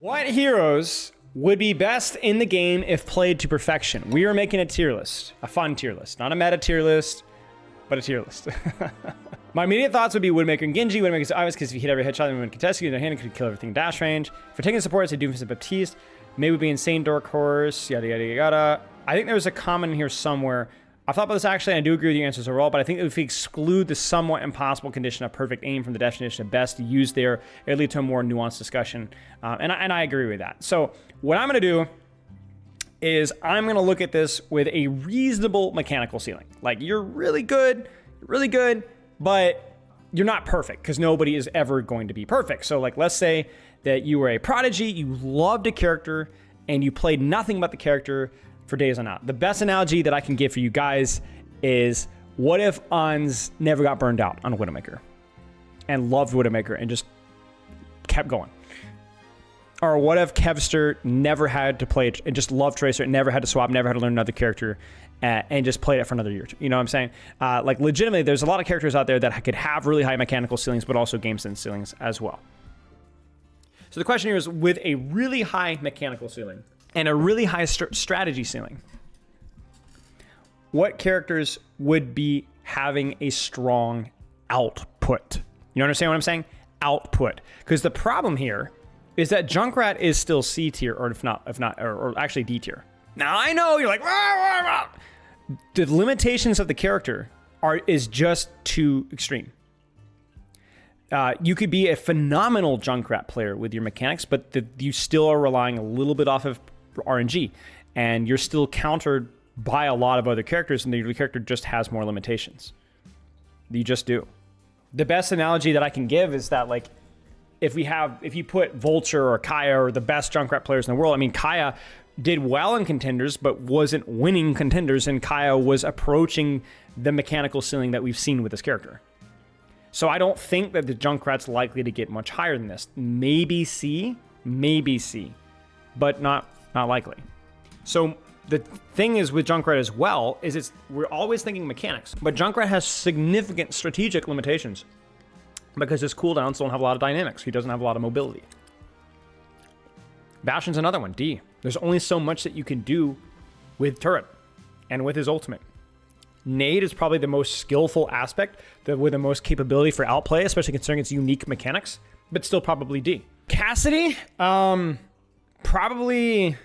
What heroes would be best in the game if played to perfection? We are making a tier list, a fun tier list, not a meta tier list, but a tier list. My immediate thoughts would be Widowmaker and Genji. Widowmaker's obvious because if you hit every headshot, then would contest you in their hand, it could kill everything in dash range. For taking support, it's a Doomfist and Baptiste. Maybe would be insane Dark Horse, yada yada yada. I think there's a comment in here somewhere. I've thought about this actually, and I do agree with your answers overall, but I think if we exclude the somewhat impossible condition of perfect aim from the definition of best used there, it would lead to a more nuanced discussion. And I agree with that. So what I'm going to do is I'm going to look at this with a reasonable mechanical ceiling. Like, you're really good, but you're not perfect, because nobody is ever going to be perfect. So like, let's say that you were a prodigy, you loved a character, and you played nothing but the character for days on out. The best analogy that I can give for you guys is, what if Ons never got burned out on Widowmaker and loved Widowmaker and just kept going? Or what if Kevster never had to play it and just loved Tracer and never had to swap, never had to learn another character and just played it for another year? You know what I'm saying? Like, legitimately, there's a lot of characters out there that could have really high mechanical ceilings, but also game sense ceilings as well. So the question here is, with a really high mechanical ceiling and a really high strategy ceiling, what characters would be having a strong output? You understand what I'm saying? Output. Because the problem here is that Junkrat is still C tier, or if not, or actually D tier. Now I know you're like, rah, rah, rah. The limitations of the character is just too extreme. You could be a phenomenal Junkrat player with your mechanics, but you still are relying a little bit off of RNG, and you're still countered by a lot of other characters, and the character just has more limitations. You just do. The best analogy that I can give is that, like, if you put Vulture or Kaya or the best Junkrat players in the world, I mean, Kaya did well in contenders, but wasn't winning contenders, and Kaya was approaching the mechanical ceiling that we've seen with this character. So I don't think that the Junkrat's likely to get much higher than this. Maybe C, but not likely. So the thing is with Junkrat as well, is we're always thinking mechanics, but Junkrat has significant strategic limitations because his cooldowns don't have a lot of dynamics. He doesn't have a lot of mobility. Bastion's another one, D. There's only so much that you can do with turret and with his ultimate. Nade is probably the most skillful aspect, with the most capability for outplay, especially considering its unique mechanics, but still probably D. Cassidy, probably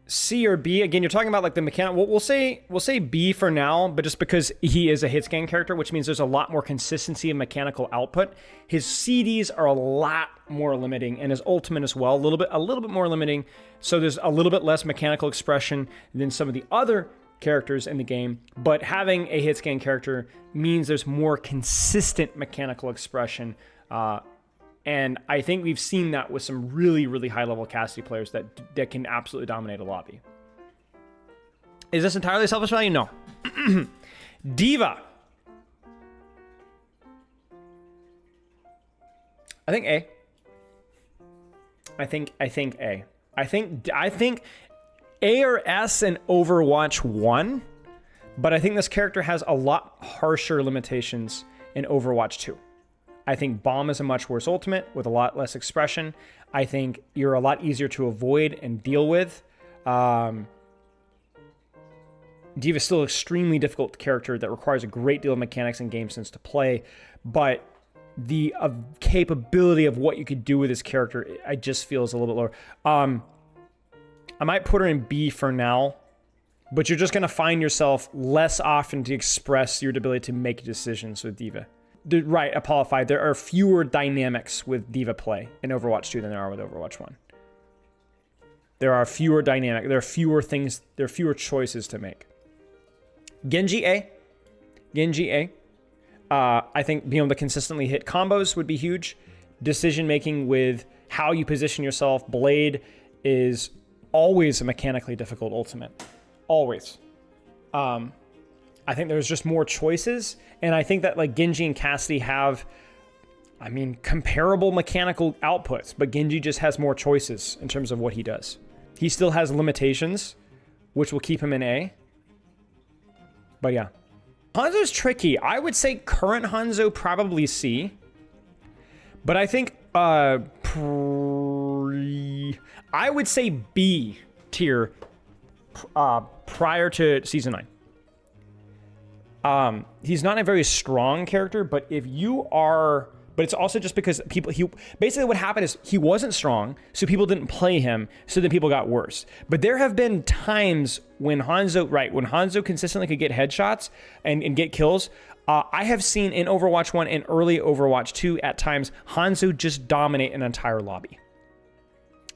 C or B. Again, you're talking about like the mechanic. We'll say B for now, but just because he is a hit scan character, which means there's a lot more consistency in mechanical output. His CDs are a lot more limiting, and his ultimate as well, a little bit more limiting. So there's a little bit less mechanical expression than some of the other characters in the game. But having a hit scan character means there's more consistent mechanical expression. And I think we've seen that with some really, really high-level Cassidy players that can absolutely dominate a lobby. Is this entirely selfish value? No. Diva. I think A. I think A. I think A or S in Overwatch 1, but I think this character has a lot harsher limitations in Overwatch 2. I think Bomb is a much worse ultimate with a lot less expression. I think you're a lot easier to avoid and deal with. Diva is still an extremely difficult character that requires a great deal of mechanics and game sense to play, but the capability of what you could do with this character, I just feel is a little bit lower. I might put her in B for now, but you're just going to find yourself less often to express your ability to make decisions with Diva. Right, Apollo 5, there are fewer dynamics with Diva play in Overwatch 2 than there are with Overwatch 1. There are fewer dynamics, there are fewer things, there are fewer choices to make. Genji A. I think being able to consistently hit combos would be huge. Decision making with how you position yourself. Blade is always a mechanically difficult ultimate. Always. I think there's just more choices, and I think that like Genji and Cassidy have, I mean, comparable mechanical outputs, but Genji just has more choices in terms of what he does. He still has limitations, which will keep him in A. But yeah. Hanzo's tricky. I would say current Hanzo probably C. But I think I would say B tier prior to season 9. He's not a very strong character, but if you are, but it's also just because basically what happened is he wasn't strong, so people didn't play him, so then people got worse. But there have been times when Hanzo consistently could get headshots and get kills. I have seen in Overwatch 1 and early Overwatch 2 at times, Hanzo just dominate an entire lobby.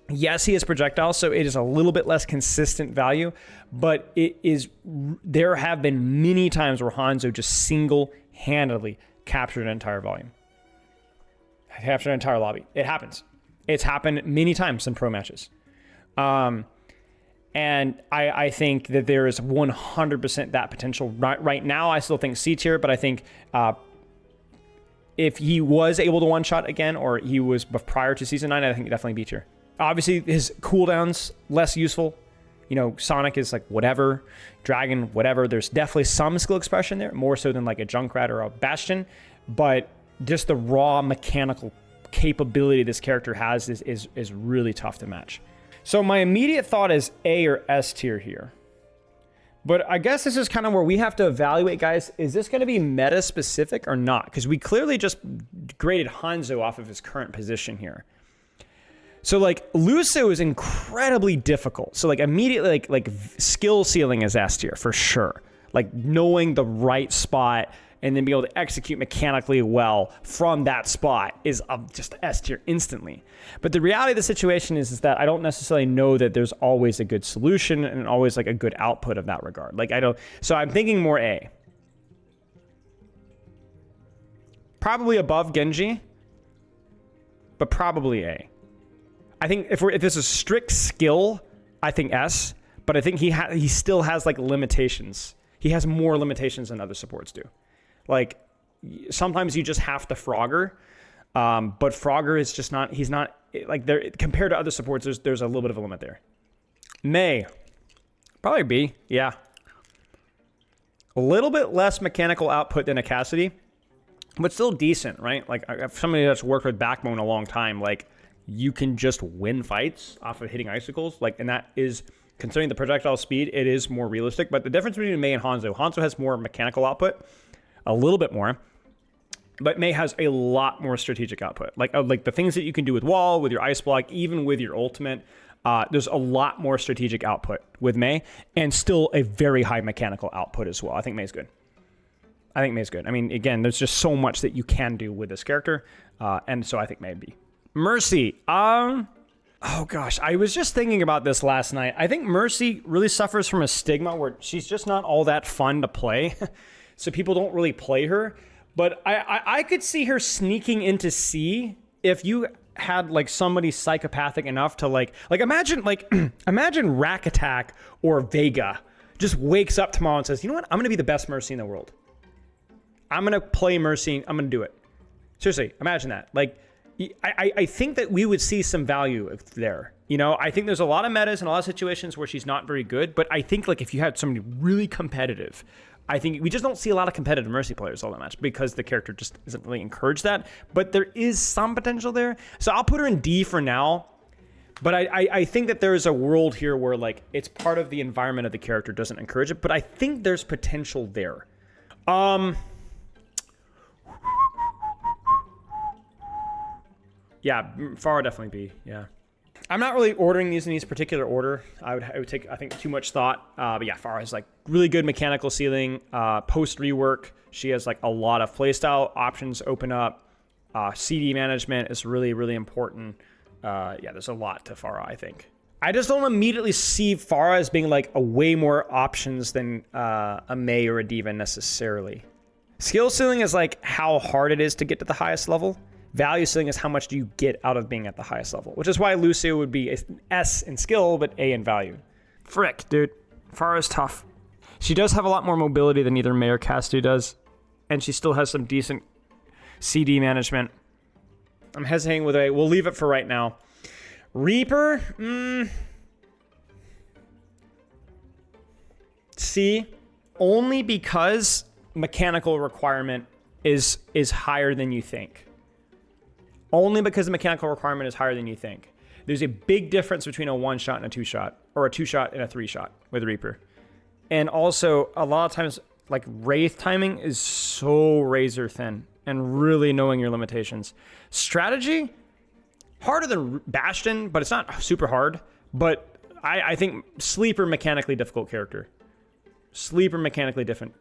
Yes, he has projectiles, so it is a little bit less consistent value, but there have been many times where Hanzo just single-handedly captured an entire volume. Captured an entire lobby. It happens. It's happened many times in pro matches. And I think that there is 100% that potential. Right now, I still think C tier, but I think if he was able to one-shot again, or he was prior to Season 9, I think definitely B tier. Obviously, his cooldown's less useful. You know, Sonic is like whatever, Dragon, whatever. There's definitely some skill expression there, more so than like a Junkrat or a Bastion. But just the raw mechanical capability this character has is really tough to match. So my immediate thought is A or S tier here. But I guess this is kind of where we have to evaluate, guys. Is this going to be meta specific or not? Because we clearly just graded Hanzo off of his current position here. So like Lucio is incredibly difficult. So like immediately like skill ceiling is S tier for sure. Like knowing the right spot and then be able to execute mechanically well from that spot is just S tier instantly. But the reality of the situation is that I don't necessarily know that there's always a good solution and always like a good output of that regard. Like so I'm thinking more A. Probably above Genji, but probably A. I think if this is strict skill, I think S, but I think he still has like limitations. He has more limitations than other supports do. Like sometimes you just have to Frogger, but Frogger is just not. He's not like there compared to other supports. There's a little bit of a limit there. May, probably B. Yeah, a little bit less mechanical output than a Cassidy, but still decent, right? Like somebody that's worked with Backbone a long time, like you can just win fights off of hitting icicles, like, and that is. Considering the projectile speed, it is more realistic. But the difference between May and Hanzo has more mechanical output, a little bit more, but May has a lot more strategic output. Like the things that you can do with wall, with your ice block, even with your ultimate, there's a lot more strategic output with May, and still a very high mechanical output as well. I think May's good. I mean, again, there's just so much that you can do with this character, and so I think May would be. Mercy, oh gosh, I was just thinking about this last night. I think Mercy really suffers from a stigma where she's just not all that fun to play. So people don't really play her. But I could see her sneaking into C if you had like somebody psychopathic enough to like imagine Rack Attack or Vega just wakes up tomorrow and says, you know what? I'm going to be the best Mercy in the world. I'm going to play Mercy. I'm going to do it. Seriously, imagine that. Like, I think that we would see some value there. You know, I think there's a lot of metas and a lot of situations where she's not very good, but I think like if you had somebody really competitive, I think we just don't see a lot of competitive Mercy players all that much because the character just doesn't really encourage that, but there is some potential there. So I'll put her in D for now, but I think that there is a world here where like it's part of the environment of the character doesn't encourage it, but I think there's potential there. Yeah, Pharah definitely B. Yeah, I'm not really ordering these in this particular order. I would take, I think, too much thought. But yeah, Pharah has like really good mechanical ceiling. Post rework, she has like a lot of playstyle options open up. CD management is really, really important. Yeah, there's a lot to Pharah, I think. I just don't immediately see Pharah as being like a way more options than a May or a D.Va necessarily. Skill ceiling is like how hard it is to get to the highest level. Value ceiling is how much do you get out of being at the highest level, which is why Lucio would be S in skill, but A in value. Frick, dude. Pharah is tough. She does have a lot more mobility than either May or Cassidy does, and she still has some decent CD management. I'm hesitating with A. We'll leave it for right now. Reaper? C. Only because mechanical requirement is higher than you think. only because the mechanical requirement is higher than you think. There's a big difference between a 1-shot and a 2-shot, or a 2-shot and a 3-shot with Reaper. And also, a lot of times, like, Wraith timing is so razor thin, and really knowing your limitations. Strategy, harder than Bastion, but it's not super hard. But I think Sleeper, mechanically difficult character. Sleeper, mechanically different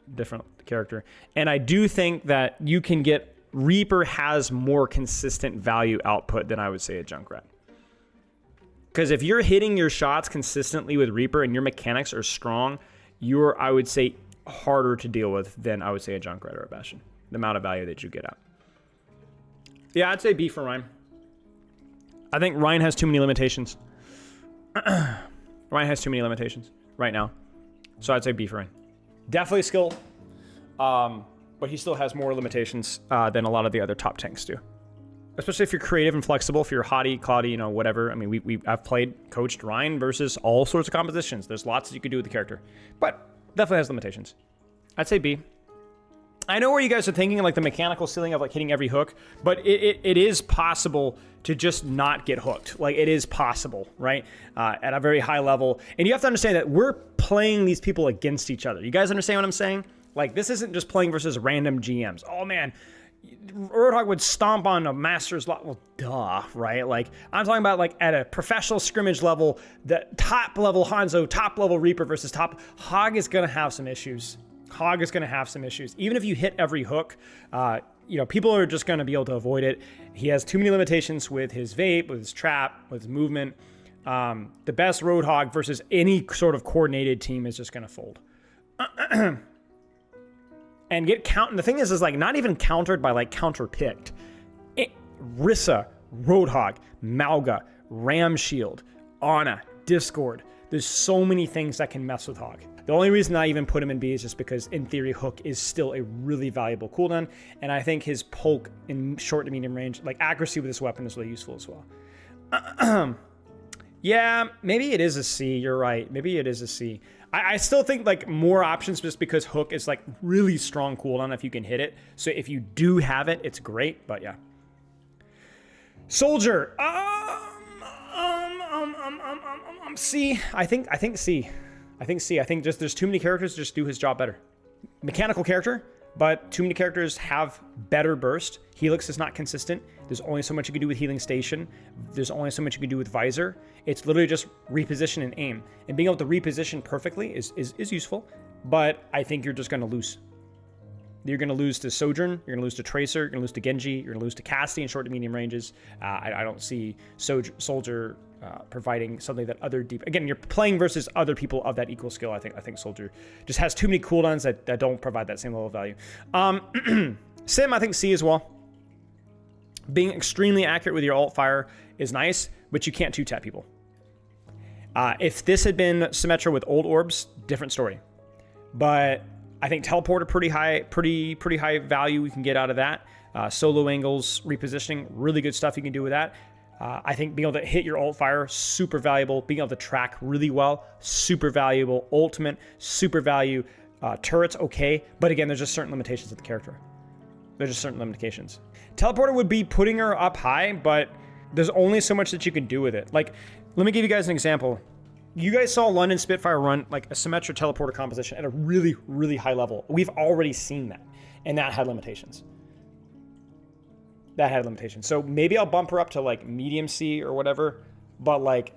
character. And I do think that you can get, Reaper has more consistent value output than I would say a Junkrat. Because if you're hitting your shots consistently with Reaper and your mechanics are strong, you're, I would say, harder to deal with than I would say a Junkrat or a Bastion. The amount of value that you get out. Yeah, I'd say B for Rein. I think Rein has too many limitations. Rein has too many limitations right now. So I'd say B for Rein. Definitely skill. But he still has more limitations than a lot of the other top tanks do. Especially if you're creative and flexible, if you're hottie, cloudy, you know, whatever. I mean, I've coached Rein versus all sorts of compositions. There's lots that you could do with the character. But definitely has limitations. I'd say B. I know where you guys are thinking, like the mechanical ceiling of like hitting every hook, but it is possible to just not get hooked. Like it is possible, right? At a very high level. And you have to understand that we're playing these people against each other. You guys understand what I'm saying? Like this isn't just playing versus random GMs. Oh man, Roadhog would stomp on a master's lot. Well, duh, right? Like I'm talking about like at a professional scrimmage level, the top level Hanzo, top level Reaper versus top. Hog is gonna have some issues. Hog is going to have some issues. Even if you hit every hook, you know, people are just going to be able to avoid it. He has too many limitations with his vape, with his trap, with his movement. The best Roadhog versus any sort of coordinated team is just going to fold. And get count. The thing is like not even countered by like counter picked. Orisa, Roadhog, Mauga, Ram Shield, Ana, Discord. There's so many things that can mess with Hog. The only reason I even put him in B is just because, in theory, Hook is still a really valuable cooldown, and I think his poke in short to medium range, like accuracy with this weapon, is really useful as well. Yeah, maybe it is a C. You're right. Maybe it is a C. I still think like more options just because Hook is like really strong cooldown if you can hit it. So if you do have it, it's great. But yeah. Soldier. C. I think C. I think C. I think just there's too many characters to just do his job better. Mechanical character, but too many characters have better burst. Helix is not consistent. There's only so much you can do with Healing Station. There's only so much you can do with Visor. It's literally just reposition and aim. And being able to reposition perfectly is useful, but I think you're just going to lose. You're going to lose to Sojourn. You're going to lose to Tracer. You're going to lose to Genji. You're going to lose to Cassidy in short to medium ranges. I don't see Soldier providing something that other deep. Again, you're playing versus other people of that equal skill. I think Soldier just has too many cooldowns that don't provide that same level of value. Sim, I think C as well. Being extremely accurate with your alt fire is nice, but you can't 2-tap people. If this had been Symmetra with old orbs, different story. But I think teleporter pretty high value we can get out of that. Solo angles, repositioning, really good stuff you can do with that. I think being able to hit your alt fire, super valuable. Being able to track really well, super valuable. Ultimate, super value. Turrets, okay. But again, there's just certain limitations of the character. There's just certain limitations. Teleporter would be putting her up high, but there's only so much that you can do with it. Like, let me give you guys an example. You guys saw London Spitfire run like a Symmetra teleporter composition at a really, really high level. We've already seen that, and that had limitations. That had limitations. So maybe I'll bump her up to like medium C or whatever, but like,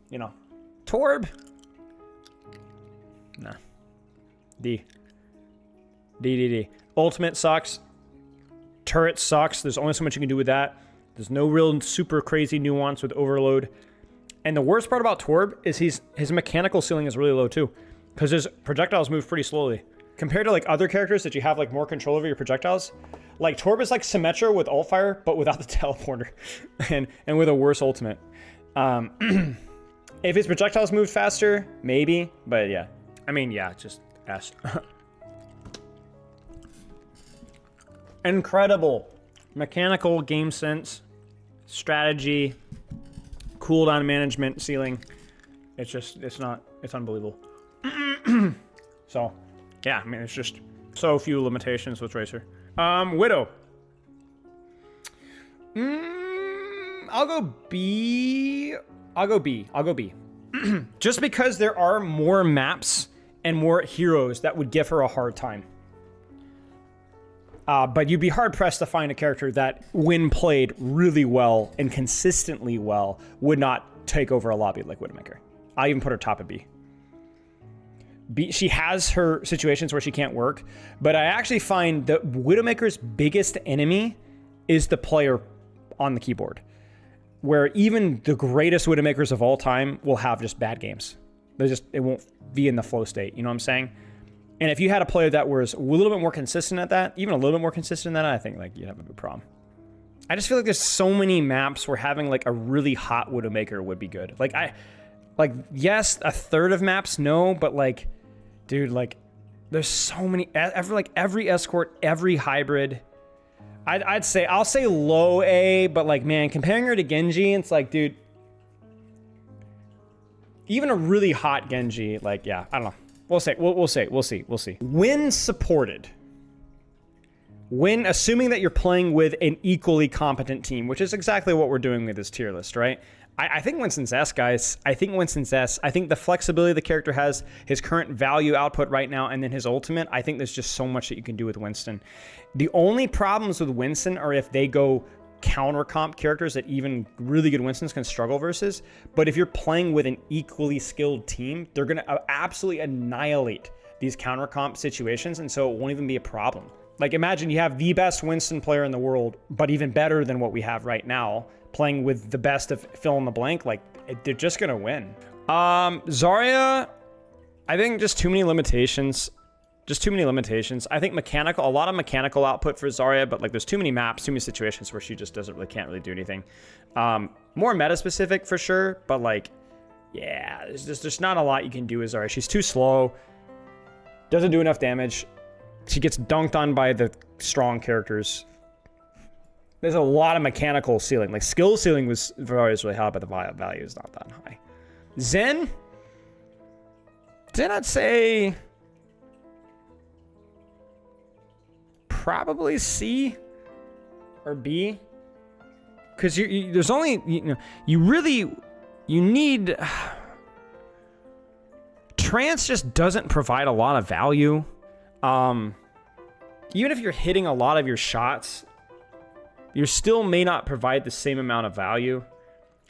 you know, Torb, nah, D. Ultimate sucks. Turret sucks. There's only so much you can do with that. There's no real super crazy nuance with overload. And the worst part about Torb is his mechanical ceiling is really low too, because his projectiles move pretty slowly. Compared to like other characters that you have like more control over your projectiles, like Torb is like Symmetra with ult fire, but without the teleporter, and with a worse ultimate. If his projectiles moved faster, maybe, but yeah. I mean, yeah, just S. Incredible mechanical game sense, strategy, cooldown management, ceiling. It's unbelievable. So, yeah, I mean, it's just so few limitations with Tracer. Widow. I'll go B. I'll go B. I'll go B. Just because there are more maps and more heroes that would give her a hard time. But you'd be hard-pressed to find a character that, when played really well and consistently well, would not take over a lobby like Widowmaker. I'll even put her top of B. She has her situations where she can't work, but I actually find that Widowmaker's biggest enemy is the player on the keyboard, where even the greatest Widowmakers of all time will have just bad games. It won't be in the flow state, you know what I'm saying? And if you had a player that was a little bit more consistent at that, even a little bit more consistent than that, I think like you'd have a big problem. I just feel like there's so many maps where having like a really hot Widowmaker would be good. Yes, a third of maps, no, but like, dude, like there's so many, every escort, every hybrid. I'll say low A, but like, man, comparing her to Genji, it's like, dude, even a really hot Genji, like, yeah, I don't know. We'll see. When supported, when assuming that you're playing with an equally competent team, which is exactly what we're doing with this tier list, right? I think Winston's S, guys. I think Winston's S. I think the flexibility the character has, his current value output right now, and then his ultimate, I think there's just so much that you can do with Winston. The only problems with Winston are if they go counter comp characters that even really good Winstons can struggle versus. But if you're playing with an equally skilled team, they're going to absolutely annihilate these counter comp situations, and so it won't even be a problem. Like, imagine you have the best Winston player in the world, but even better than what we have right now, playing with the best of fill in the blank. Like, they're just gonna win. Zarya, I think just too many limitations. I think a lot of mechanical output for Zarya, but like there's too many maps, too many situations where she just can't really do anything. More meta specific for sure, but like, yeah, there's not a lot you can do with Zarya. She's too slow, doesn't do enough damage. She gets dunked on by the strong characters. There's a lot of mechanical ceiling. Like, skill ceiling was always really high, but the value is not that high. Zen, I'd say probably C or B, because there's only, you need. Trance just doesn't provide a lot of value. Even if you're hitting a lot of your shots, you still may not provide the same amount of value.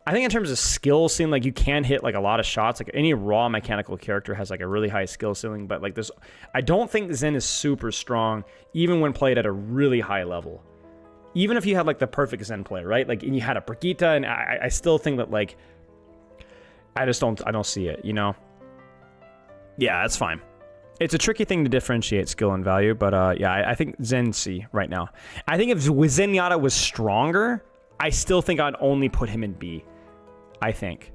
I think in terms of skill ceiling, like you can hit like a lot of shots. Like any raw mechanical character has like a really high skill ceiling, but like I don't think Zen is super strong, even when played at a really high level. Even if you had like the perfect Zen player, right? Like, and you had a Brigitte, and I still think that like, I don't see it, you know? Yeah, that's fine. It's a tricky thing to differentiate skill and value, but yeah, I think Zen C right now. I think if Zenyatta was stronger, I still think I'd only put him in B. I think.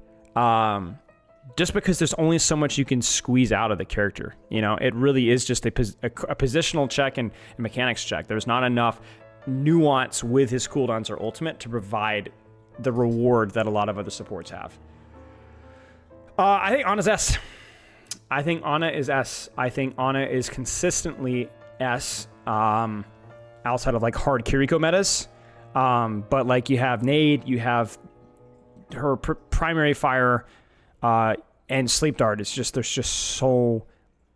Just because there's only so much you can squeeze out of the character. You know, it really is just a positional check and a mechanics check. There's not enough nuance with his cooldowns or ultimate to provide the reward that a lot of other supports have. I think Ana's S. I think Ana is S. I think Ana is consistently S, outside of like hard Kiriko metas. But like you have Nade, you have her primary fire, and sleep dart. It's just, there's just so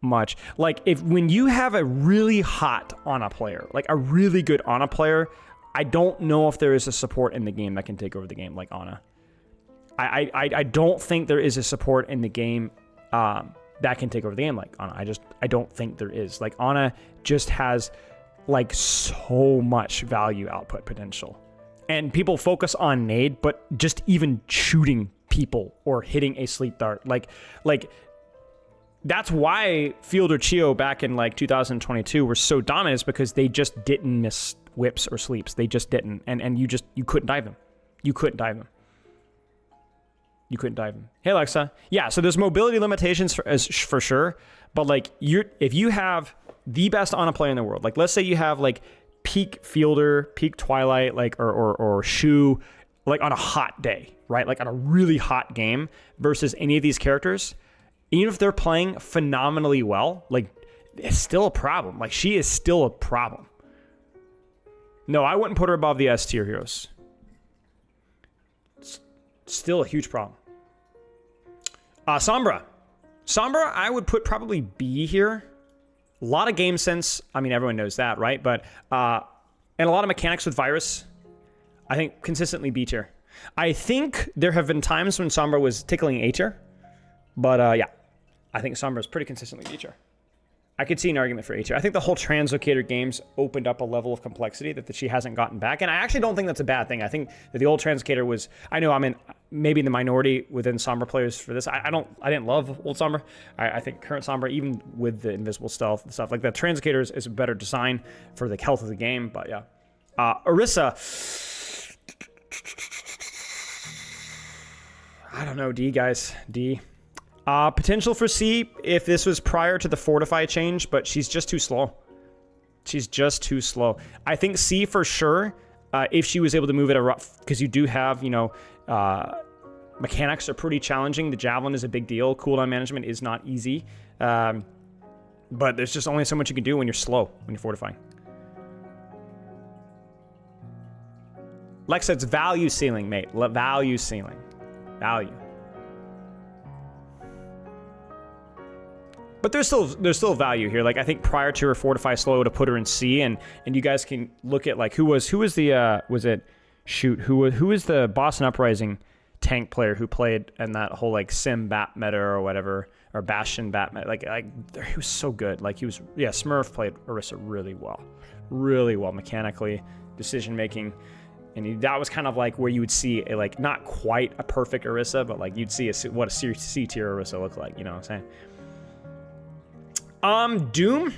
much. Like when you have a really hot Ana player, like a really good Ana player, I don't know if there is a support in the game that can take over the game like Ana. I don't think there is a support in the game, that can take over the game like Ana. I don't think there is. Like Ana just has like so much value output potential. And people focus on Nade, but just even shooting people or hitting a sleep dart. Like that's why Fielder Chio back in like 2022 were so dominant, is because they just didn't miss whips or sleeps. They just didn't. And you couldn't dive them. You couldn't dive them. Hey Alexa. Yeah, so there's mobility limitations for sure, but like if you have the best Ana player in the world, like let's say you have like peak Fielder, peak Twilight, like or Shu, like on a hot day, right? Like on a really hot game versus any of these characters, even if they're playing phenomenally well, like it's still a problem. Like she is still a problem. No, I wouldn't put her above the S tier heroes. Still a huge problem. Sombra. Sombra, I would put probably B here. A lot of game sense. I mean, everyone knows that, right? But, and a lot of mechanics with Virus. I think consistently B tier. I think there have been times when Sombra was tickling A tier. But, yeah. I think Sombra is pretty consistently B tier. I could see an argument for A tier. I think the whole translocator games opened up a level of complexity that she hasn't gotten back. And I actually don't think that's a bad thing. I think that the old translocator was, I know I'm in maybe in the minority within Sombra players for this. I didn't love old Sombra. I think current Sombra, even with the invisible stealth and stuff, like the translocator is a better design for the health of the game. But yeah. Orisa. I don't know, D guys, D. Potential for C if this was prior to the Fortify change, but she's just too slow. She's just too slow. I think C for sure, if she was able to move at a rough, because you do have, you know, mechanics are pretty challenging. The Javelin is a big deal. Cooldown management is not easy. But there's just only so much you can do when you're slow, when you're fortifying. Lex says value ceiling, mate. Value ceiling. Value. But there's still value here. Like I think prior to her Fortify slow to put her in C, and you guys can look at like who was the was the Boston Uprising tank player who played in that whole like Sim Bat meta or whatever, or Bastion Bat meta. Like he was so good. Like he was, yeah, Smurf played Orisa really well mechanically, decision making. And that was kind of like where you would see a, like, not quite a perfect Orisa, but like you'd see what a C tier Orisa looked like, you know what I'm saying? Doom.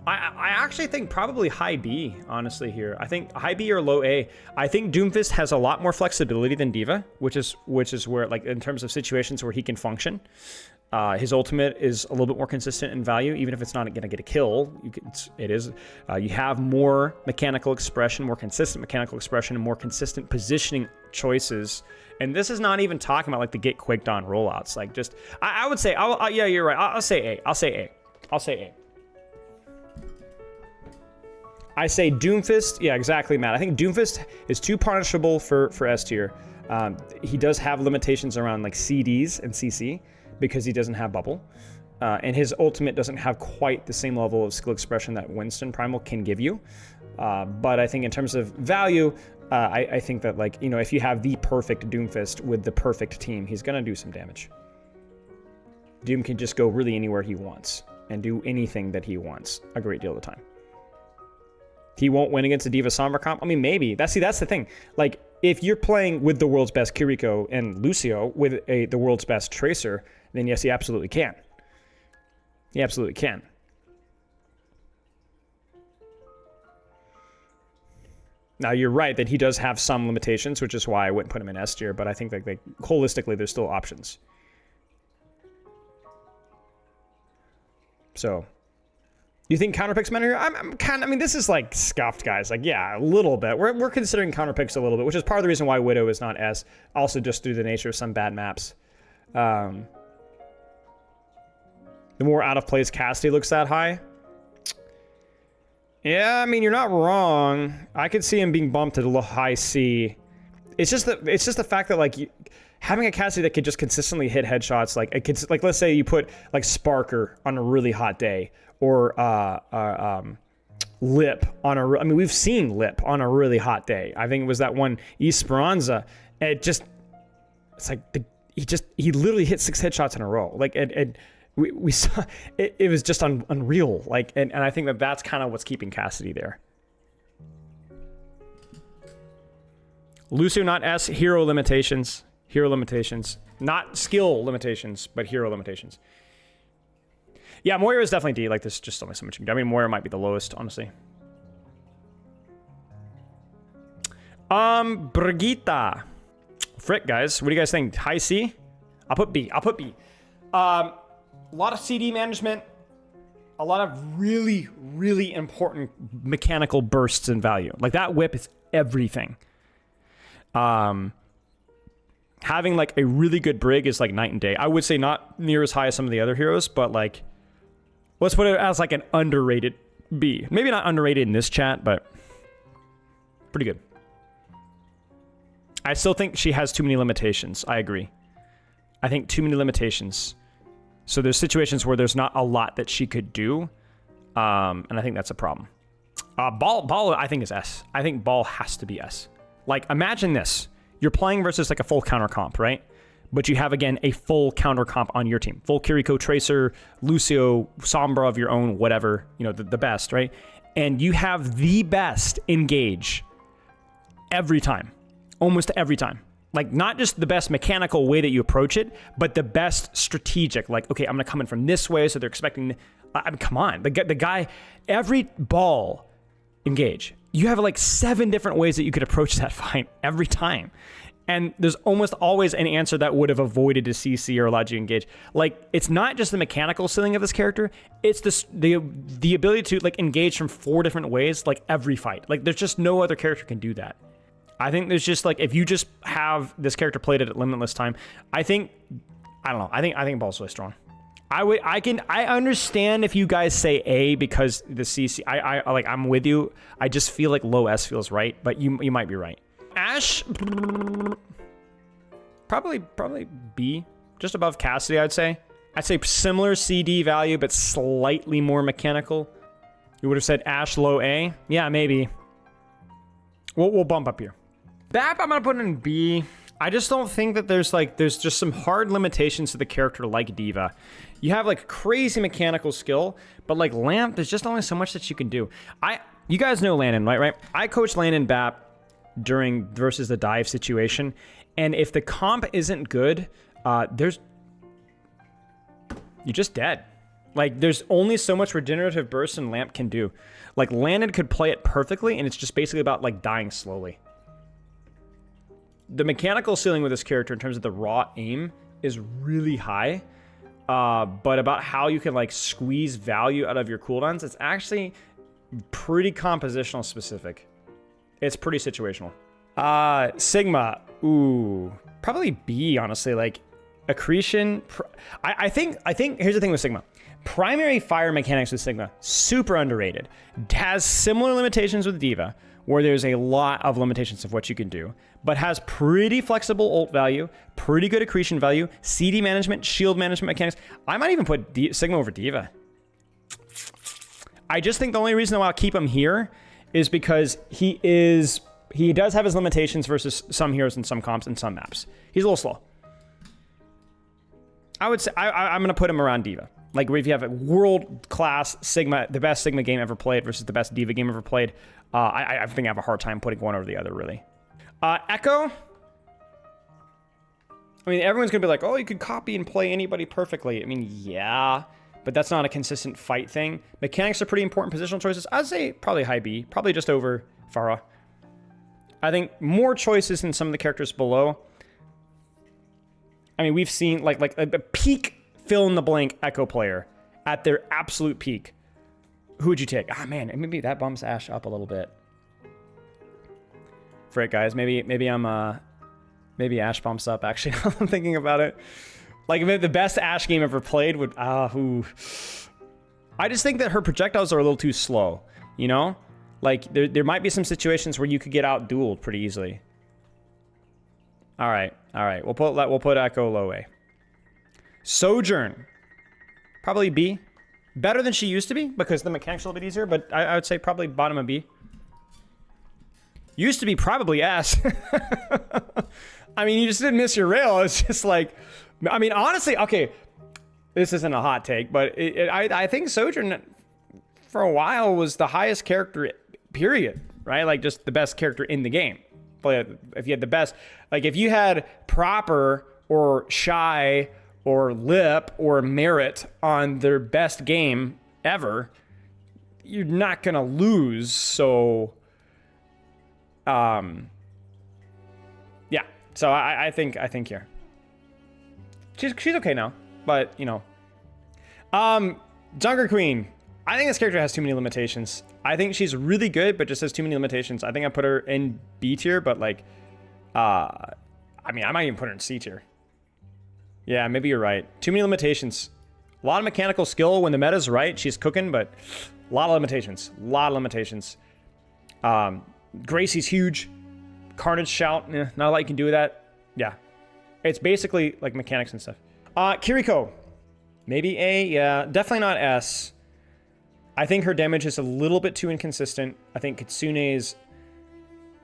I actually think probably high B, honestly, here. I think high B or low A. I think Doomfist has a lot more flexibility than D.Va, which is where, like, in terms of situations where he can function. His ultimate is a little bit more consistent in value, even if it's not going to get a kill. You have more mechanical expression, more consistent mechanical expression, and more consistent positioning choices. And this is not even talking about like the get quicked on rollouts. Like just, I would say, yeah, you're right. I'll say A. I'll say A. I say Doomfist. Yeah, exactly, Matt. I think Doomfist is too punishable for S tier. He does have limitations around like CDs and CC because he doesn't have bubble. And his ultimate doesn't have quite the same level of skill expression that Winston Primal can give you. But I think in terms of value, I think that, like, you know, if you have the perfect Doomfist with the perfect team, he's going to do some damage. Doom can just go really anywhere he wants and do anything that he wants a great deal of the time. He won't win against a D.Va Sombra comp. I mean, maybe. That's the thing. Like, if you're playing with the world's best Kiriko and Lucio with the world's best Tracer, then yes, he absolutely can. He absolutely can. Now, you're right that he does have some limitations, which is why I wouldn't put him in S tier, but I think that, like, holistically, there's still options. So, you think counterpicks matter here? I mean, this is like scuffed, guys. Like, yeah, a little bit. We're considering counterpicks a little bit, which is part of the reason why Widow is not S. Also, just through the nature of some bad maps. The more out of place Cassidy looks that high. Yeah, I mean, you're not wrong. I could see him being bumped to the high C. It's just the fact that, like, having a Cassidy that could just consistently hit headshots, like, it could, like, let's say you put like Sparker on a really hot day, or Lip on a. I mean, we've seen Lip on a really hot day. I think it was that one Esperanza. It's like he literally hit 6 headshots in a row. Like, we saw it was just unreal. Like, and I think that's kind of what's keeping Cassidy there. Lucio not S, hero limitations. Not skill limitations, but hero limitations. Yeah, Moira is definitely D. Like, there's just only so much you can do. I mean, Moira might be the lowest, honestly. Brigitte. Frick, guys. What do you guys think? High C? I'll put B. A lot of CD management. A lot of really, really important mechanical bursts in value. Like, that whip is everything. Having, like, a really good Brig is, like, night and day. I would say not near as high as some of the other heroes, but, like, let's put it as, like, an underrated B. Maybe not underrated in this chat, but Pretty good. I still think she has too many limitations. I agree. I think too many limitations. So there's situations where there's not a lot that she could do. And I think that's a problem. Ball, I think is S. I think Ball has to be S. Like, imagine this. You're playing versus like a full counter comp, right? But you have, again, a full counter comp on your team. Full Kiriko, Tracer, Lucio, Sombra of your own, whatever, you know, the best, right? And you have the best engage every time. Almost every time. Like, not just the best mechanical way that you approach it, but the best strategic. Like, okay, I'm going to come in from this way, so they're expecting... I mean, come on. The guy, every ball engage. You have like 7 different ways that you could approach that fight every time. And there's almost always an answer that would have avoided a CC or allowed you to engage. Like, it's not just the mechanical ceiling of this character. It's the ability to like engage from 4 different ways, like every fight. Like, there's just no other character can do that. I think there's just like, if you just have this character played at limitless time, I don't know. I think Ball's really strong. I understand if you guys say A because the CC, I'm with you. I just feel like low S feels right, but you might be right. Ashe, probably B, just above Cassidy, I'd say. I'd say similar CD value, but slightly more mechanical. You would have said Ashe low A? Yeah, maybe. We'll bump up here. Bap, I'm gonna put in B. I just don't think that there's just some hard limitations to the character like D.Va. You have like crazy mechanical skill, but like Lamp, there's just only so much that you can do. You guys know Landon, right? I coached Landon Bap during versus the dive situation, and if the comp isn't good, you're just dead. Like, there's only so much regenerative burst and Lamp can do. Like, Landon could play it perfectly, and it's just basically about like dying slowly. The mechanical ceiling with this character in terms of the raw aim is really high, but about how you can like squeeze value out of your cooldowns, it's actually pretty compositional specific. It's pretty situational. Sigma, ooh, probably B, honestly. Like, accretion, I think here's the thing with Sigma. Primary fire mechanics with Sigma, super underrated. Has similar limitations with D.Va, where there's a lot of limitations of what you can do, but has pretty flexible ult value, pretty good accretion value, CD management, shield management mechanics. I might even put Sigma over D.Va. I just think the only reason why I'll keep him here is because he does have his limitations versus some heroes and some comps and some maps. He's a little slow. I would say I'm going to put him around D.Va. Like, if you have a world-class Sigma, the best Sigma game ever played versus the best D.Va game ever played, I think I have a hard time putting one over the other, really. Echo? I mean, everyone's going to be like, oh, you could copy and play anybody perfectly. I mean, yeah, but that's not a consistent fight thing. Mechanics are pretty important positional choices. I'd say probably high B, probably just over Pharah. I think more choices than some of the characters below. I mean, we've seen like a peak fill-in-the-blank Echo player at their absolute peak. Who would you take? Ah, man, maybe that bumps Ashe up a little bit. For it, guys, maybe Ashe bumps up, actually. I'm thinking about it. Like, the best Ashe game ever played would... I just think that her projectiles are a little too slow, you know? Like, there might be some situations where you could get out-dueled pretty easily. All right. We'll put Echo low A. Sojourn, probably B. Better than she used to be because the mechanics are a little bit easier, but I would say probably bottom of B. Used to be probably S. I mean, you just didn't miss your rail. It's just like, I mean, honestly, okay, this isn't a hot take, but I think Sojourn for a while was the highest character, period, right? Like, just the best character in the game. If you had the best, like if you had Proper or Shy or Lip or Merit on their best game ever, you're not gonna lose. So yeah, so I think here she's okay now, but you know, Junkerqueen, I think this character has too many limitations. I think she's really good, but just has too many limitations. I think I put her in B tier, but like, I mean, I might even put her in C tier. Yeah, maybe you're right. Too many limitations. A lot of mechanical skill when the meta's right. She's cooking, but a lot of limitations. Gracie's huge. Carnage Shout, not a lot you can do with that. Yeah. It's basically like mechanics and stuff. Kiriko. Maybe A, yeah. Definitely not S. I think her damage is a little bit too inconsistent. I think Kitsune's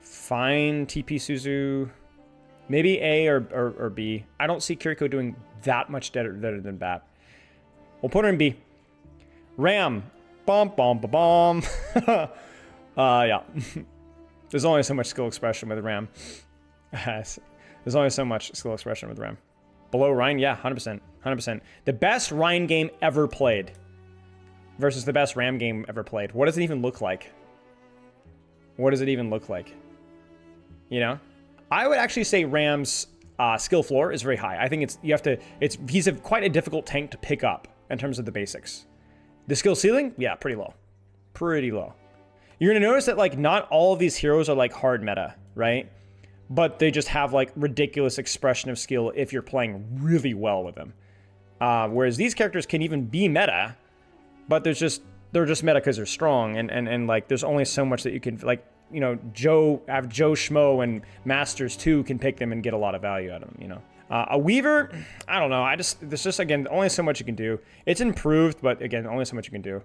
fine. TP Suzu. Maybe A or B. I don't see Kiriko doing that much better than Bap. We'll put her in B. Ram. Bom, bom, bom, bom. Yeah. There's only so much skill expression with Ram. There's only so much skill expression with Ram. Below Rein, yeah, 100%. 100%. The best Rein game ever played versus the best Ram game ever played. What does it even look like? What does it even look like? You know? I would actually say Ram's skill floor is very high. I think he's quite a difficult tank to pick up in terms of the basics. The skill ceiling, yeah, pretty low. Pretty low. You're gonna notice that like not all of these heroes are like hard meta, right? But they just have like ridiculous expression of skill if you're playing really well with them. Whereas these characters can even be meta, but they're just meta because they're strong and like there's only so much that you can like, you know, Joe Schmo and Masters 2 can pick them and get a lot of value out of them, you know. A Weaver, I don't know. There's just again only so much you can do. It's improved, but again, only so much you can do.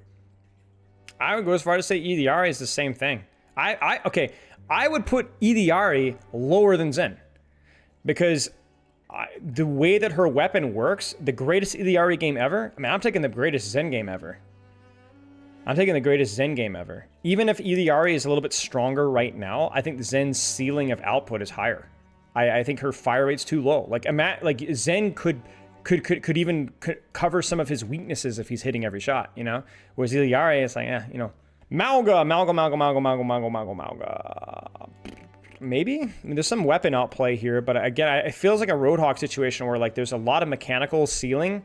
I would go as far to say Illari is the same thing. Okay, I would put Illari lower than Zen because the way that her weapon works, the greatest Illari game ever. I mean, I'm taking the greatest Zen game ever. I'm taking the greatest Zen game ever. Even if Illari is a little bit stronger right now, I think Zen's ceiling of output is higher. I think her fire rate's too low. Like Zen could even cover some of his weaknesses if he's hitting every shot, you know? Whereas Illari is like, you know, Mauga. Maybe? I mean, there's some weapon outplay here, but again, it feels like a Roadhog situation where like there's a lot of mechanical ceiling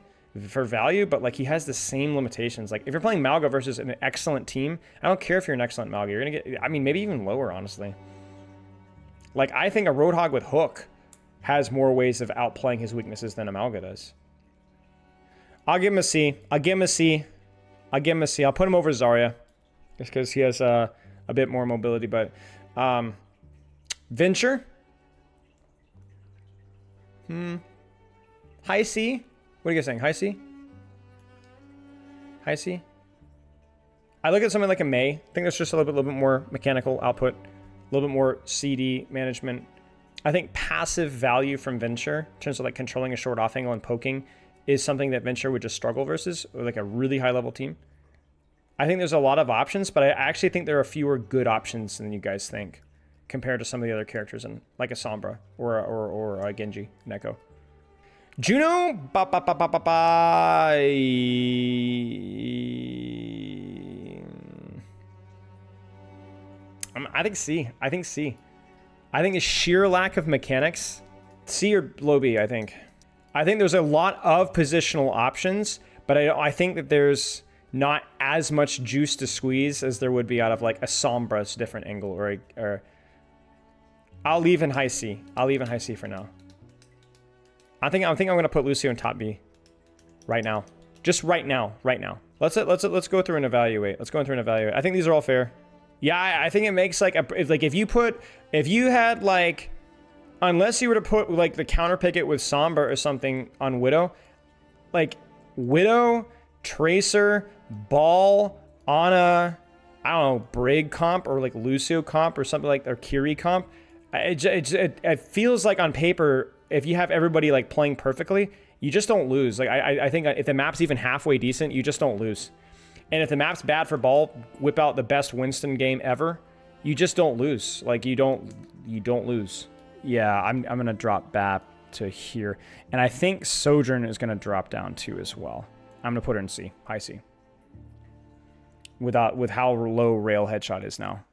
for value, but like he has the same limitations. Like if you're playing Mauga versus an excellent team, I don't care if you're an excellent Mauga, you're gonna get, I mean, maybe even lower, honestly. Like I think a Roadhog with Hook has more ways of outplaying his weaknesses than a Mauga does. I'll give him a C. I'll give him a C. I'll give him a C. I'll put him over Zarya just because he has a bit more mobility, but Venture? High C? What are you guys saying? High C? High C? I look at something like a May. I think there's just a little bit more mechanical output, a little bit more CD management. I think passive value from Venture, in terms of like controlling a short off angle and poking, is something that Venture would just struggle versus, or like a really high level team. I think there's a lot of options, but I actually think there are fewer good options than you guys think compared to some of the other characters in like a Sombra or a Genji, Neko. Juno, I think C. I think C. I think a sheer lack of mechanics. C or low B, I think. I think there's a lot of positional options, but I think that there's not as much juice to squeeze as there would be out of like a Sombra's different angle or I'll leave in high C. I'll leave in high C for now. I think I'm gonna put Lucio in top B right now. Just right now. Let's go through and evaluate. Let's go through and evaluate. I think these are all fair. Yeah, I think it makes like if you had like, unless you were to put like the counter pick it with Sombra or something on Widow, like Widow, Tracer, Ball, Ana, I don't know, Brig comp or like Lucio comp or something like, or Kiri comp. It feels like on paper, if you have everybody like playing perfectly, you just don't lose. Like I think if the map's even halfway decent, you just don't lose. And if the map's bad for Ball, whip out the best Winston game ever, you just don't lose. Like you don't lose. Yeah, I'm gonna drop Bap to here, and I think Sojourn is gonna drop down too as well. I'm gonna put her in C, high C. With how low rail headshot is now.